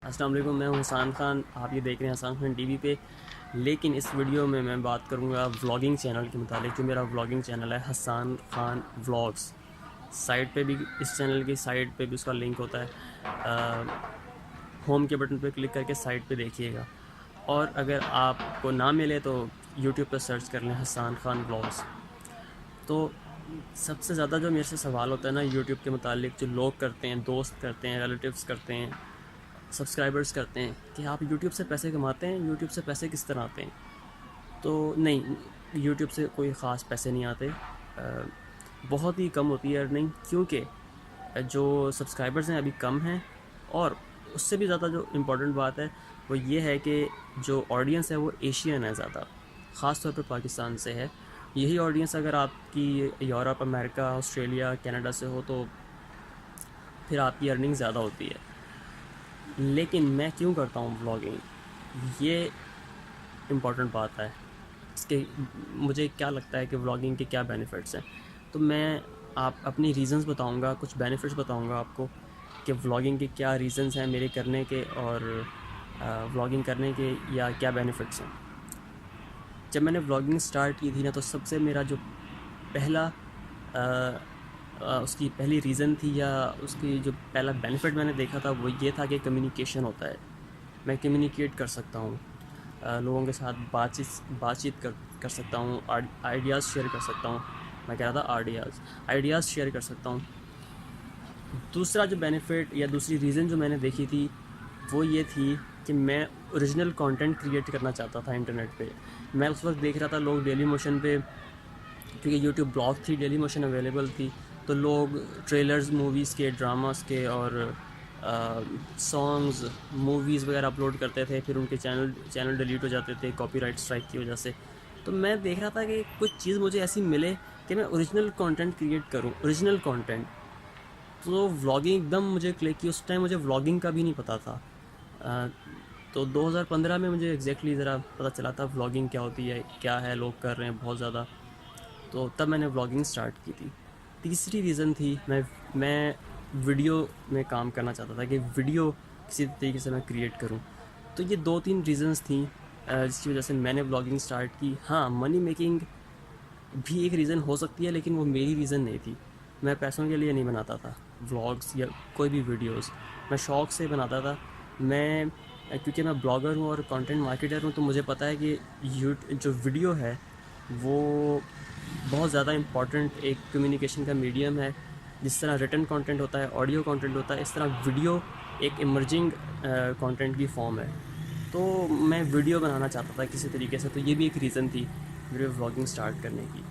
السلام علیکم، میں ہوں حسان خان. آپ یہ دیکھ رہے ہیں حسان خان ٹی وی پہ. لیکن اس ویڈیو میں بات کروں گا ولاگنگ چینل کے متعلق. جو میرا ولاگنگ چینل ہے حسان خان ولاگس، سائٹ پہ بھی اس چینل کی سائٹ پہ بھی اس کا لنک ہوتا ہے. ہوم کے بٹن پہ کلک کر کے سائٹ پہ دیکھیے گا. اور اگر آپ کو نہ ملے تو یوٹیوب پہ سرچ کر لیں حسان خان ولاگس. تو سب سے زیادہ جو میرے سے سوال ہوتا ہے نا یوٹیوب کے متعلق، جو لوگ کرتے ہیں، دوست کرتے ہیں، ریلیٹیوز کرتے ہیں، سبسکرائبرز کرتے ہیں کہ آپ یوٹیوب سے پیسے کماتے ہیں، یوٹیوب سے پیسے کس طرح آتے ہیں. تو نہیں، یوٹیوب سے کوئی خاص پیسے نہیں آتے. بہت ہی کم ہوتی ہے ارننگ، کیونکہ جو سبسکرائبرز ہیں ابھی کم ہیں. اور اس سے بھی زیادہ جو امپورٹنٹ بات ہے وہ یہ ہے کہ جو آڈینس ہے وہ ایشین ہے زیادہ، خاص طور پہ پاکستان سے ہے. یہی آڈینس اگر آپ کی یورپ، امریکہ، آسٹریلیا، کینیڈا سے ہو تو پھر آپ کی ارننگ زیادہ ہوتی ہے. لیکن میں کیوں کرتا ہوں ولاگنگ، یہ امپورٹنٹ بات ہے. اس کے مجھے کیا لگتا ہے کہ ولاگنگ کے کیا بینیفٹس ہیں. تو میں اپنی ریزنز بتاؤں گا، کچھ بینیفٹس بتاؤں گا آپ کو کہ ولاگنگ کے کیا ریزنز ہیں میرے کرنے کے، اور ولاگنگ کرنے کے یا کیا بینیفٹس ہیں. جب میں نے ولاگنگ سٹارٹ کی تھی نا، تو سب سے میرا جو پہلا اس کی پہلی ریزن تھی، یا اس کی جو پہلا بینیفٹ میں نے دیکھا تھا وہ یہ تھا کہ کمیونیکیشن ہوتا ہے. میں کمیونیکیٹ کر سکتا ہوں، لوگوں کے ساتھ بات چیت کر سکتا ہوں، آئیڈیاز شیئر کر سکتا ہوں. میں کہہ رہا تھا آئیڈیاز شیئر کر سکتا ہوں. دوسرا جو بینیفٹ یا دوسری ریزن جو میں نے دیکھی تھی وہ یہ تھی کہ میں اوریجنل کانٹینٹ کریٹ کرنا چاہتا تھا انٹرنیٹ پہ. میں اس وقت دیکھ رہا تھا لوگ ڈیلی موشن پہ، کیونکہ یوٹیوب بلاگ تھی، ڈیلی موشن اویلیبل تھی، تو لوگ ٹریلرز موویز کے، ڈراماز کے اور سانگز، موویز وغیرہ اپلوڈ کرتے تھے. پھر ان کے چینل ڈیلیٹ ہو جاتے تھے کاپی رائٹ اسٹرائک کی وجہ سے. تو میں دیکھ رہا تھا کہ کچھ چیز مجھے ایسی ملے کہ میں اوریجنل کانٹینٹ کریٹ کروں، اوریجنل کانٹینٹ. تو ولاگنگ ایک دم مجھے کلک کی. اس ٹائم مجھے ولاگنگ کا بھی نہیں پتہ تھا. تو 2015 میں مجھے ایگزیکٹلی ذرا پتہ چلا تھا ولاگنگ کیا ہوتی ہے، کیا ہے، لوگ کر رہے ہیں بہت زیادہ. تو تب میں نے ولاگنگ سٹارٹ کی تھی. تیسری ریزن تھی میں ویڈیو میں کام کرنا چاہتا تھا کہ ویڈیو کسی طریقے سے میں کریٹ کروں. تو یہ 2-3 ریزنز تھیں جس کی وجہ سے میں نے ولاگنگ سٹارٹ کی. ہاں، منی میکنگ بھی ایک ریزن ہو سکتی ہے، لیکن وہ میری ریزن نہیں تھی. میں پیسوں کے لیے نہیں بناتا تھا ولاگس یا کوئی بھی ویڈیوز، میں شوق سے بناتا تھا. کیونکہ میں بلاگر ہوں اور کانٹینٹ مارکیٹر ہوں، تو مجھے پتہ ہے کہ جو ویڈیو ہے وہ بہت زیادہ امپورٹنٹ ایک کمیونیکیشن کا میڈیم ہے. جس طرح ریٹن کانٹینٹ ہوتا ہے، آڈیو کانٹینٹ ہوتا ہے، اس طرح ویڈیو ایک ایمرجنگ کانٹینٹ کی فارم ہے. تو میں ویڈیو بنانا چاہتا تھا کسی طریقے سے. تو یہ بھی ایک ریزن تھی ویڈیو ولاگنگ سٹارٹ کرنے کی.